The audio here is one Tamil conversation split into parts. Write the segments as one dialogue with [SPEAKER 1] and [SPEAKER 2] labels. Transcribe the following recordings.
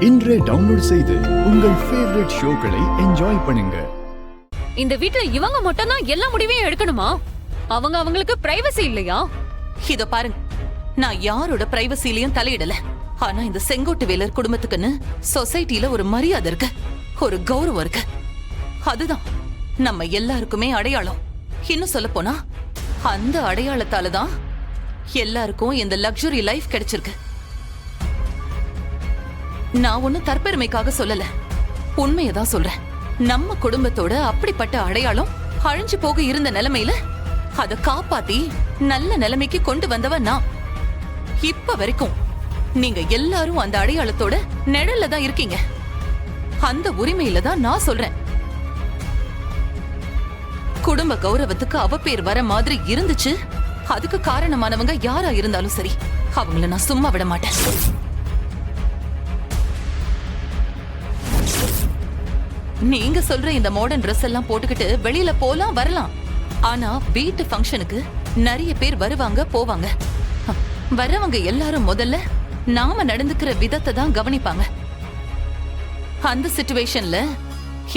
[SPEAKER 1] இன்றே டவுன்லோட் செய்து உங்கள் ஃபேவரட் ஷோக்களை என்ஜாய் பண்ணுங்க.
[SPEAKER 2] இந்த வீட்ல இவங்க மட்டும் தான் எல்லா முடிவையும் எடுக்கணுமா? அவங்களுக்கு பிரைவசி இல்லையா?
[SPEAKER 3] இத பாருங்க, நான் யாரோட பிரைவசிலையும் தலையிடல. ஆனா இந்த செங்கோட்டு வேலர் குடும்பத்துக்குன்னு சொசைட்டில ஒரு மரியாதை இருக்கு, ஒரு கௌரவம் இருக்கு. அதுதான் நம்ம எல்லாருக்குமே அடையாளம். இன்னும் சொல்ல போனா அந்த அடையாளத்தால தான் எல்லாருக்கும் இந்த லக்ஸுரி லைஃப் கிடைச்சிருக்கு. நான் ஒன்னும் தற்பெருமைக்காக சொல்லல, உண்மையதான் சொல்றேன். நம்ம குடும்பத்தோட அப்படிப்பட்ட அடையாளம் அழிஞ்சு போக இருந்த நிலைமையில அத காப்பாத்தி நல்ல நிலைமைக்கு கொண்டு வந்தவன் நான். இப்ப வரைக்கும் நீங்க எல்லாரும் அந்த அடையாளத்தோட நிழல்ல தான் இருக்கீங்க. அந்த உரிமையில தான் நான் சொல்றேன், குடும்ப கௌரவத்துக்கு அவப்பேர் வர மாதிரி இருந்துச்சு. அதுக்கு காரணமானவங்க யாரா இருந்தாலும் சரி, அவங்கள நான் சும்மா விட மாட்டேன். நீங்க சொல்ற இந்த மாடர்ன் ட்ரெஸ் எல்லாம் போட்டுக்கிட்டு வெளியில போலாம் வரலாம். ஆனா வீட்டு ஃபங்க்ஷனுக்கு நிறைய பேர் வருவாங்க போவாங்க. வரவங்க எல்லாரும் முதல்ல நாம நடந்துக்கிற விதத்தை தான் கவனிப்பாங்க. அந்த சிச்சுவேஷன்ல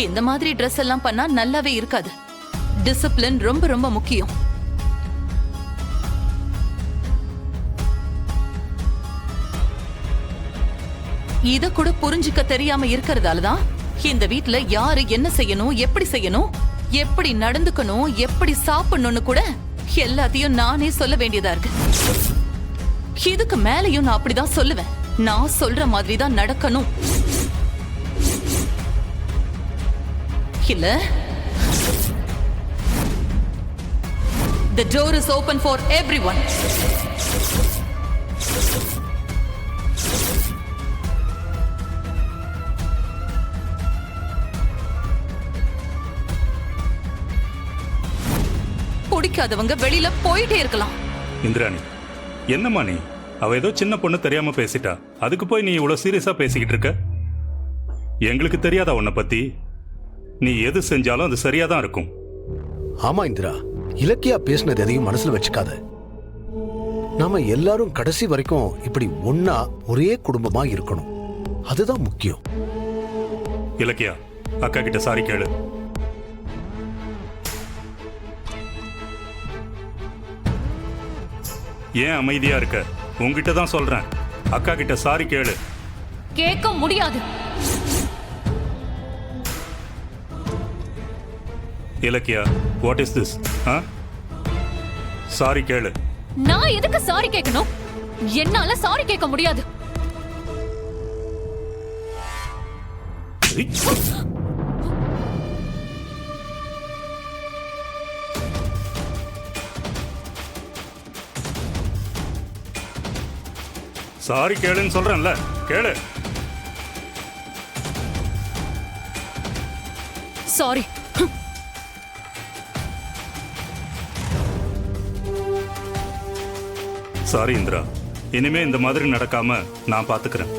[SPEAKER 3] இந்த மாதிரி ட்ரெஸ் எல்லாம் பண்ணா நல்லாவே இருக்காது. டிசிப்ளின் ரொம்ப ரொம்ப முக்கியம். இத கூட புரிஞ்சுக்க தெரியாம இருக்கிறதாலதான் இந்த வீட்ல யாரு என்ன செய்யணும், எப்படி செய்யணும், எப்படி நடந்துக்கணும், எப்படி சாப்பிடணும்னு கூட எல்லாத்தையும் நானே சொல்ல வேண்டியதா இருக்கு. இதுக்கு மேலையும் நான் அப்படிதான் சொல்லுவேன். நான் சொல்ற மாதிரி தான் நடக்கணும். இல்ல, the door is open for everyone. பிடிக்காதவங்க வெளியில போயிட்டே இருக்கலாம்.
[SPEAKER 4] இந்திராணி, என்னம்மா நீ? அவ ஏதோ சின்ன பொண்ணு தெரியாம பேசிட்டா, அதுக்கு போய் நீ இவ்வளவு சீரியஸா பேசிக்கிட்டு இருக்க? எங்களுக்கு தெரியாதா உன்னை பத்தி? நீ எது செஞ்சாலும் அது சரியாதான் இருக்கும்.
[SPEAKER 5] ஆமா இந்திரா, இலக்கியா பேசினது எதையும் மனசுல வச்சுக்காத. நாம எல்லாரும் கடைசி வரைக்கும் இப்படி ஒன்னா ஒரே குடும்பமா இருக்கணும், அதுதான் முக்கியம்.
[SPEAKER 4] இலக்கியா, அக்கா கிட்ட சாரி கேளு. ஏன் அமைதியா இருக்க? உங்ககிட்ட தான் சொல்றேன், அக்கா கிட்ட சாரி கேளு.
[SPEAKER 2] கேட்க முடியாது.
[SPEAKER 4] Ilakkiya, what is this? Sorry கேளு.
[SPEAKER 2] நான் எதுக்கு சாரி கேட்கணும்? என்னால சாரி கேட்க முடியாது.
[SPEAKER 4] சாரி கேளுன்னு சொல்றேன்ல, கேளு.
[SPEAKER 2] சாரி.
[SPEAKER 4] சாரி இந்திரா, இனிமே இந்த மாதிரி நடக்காம நான் பாத்துக்கிறேன்.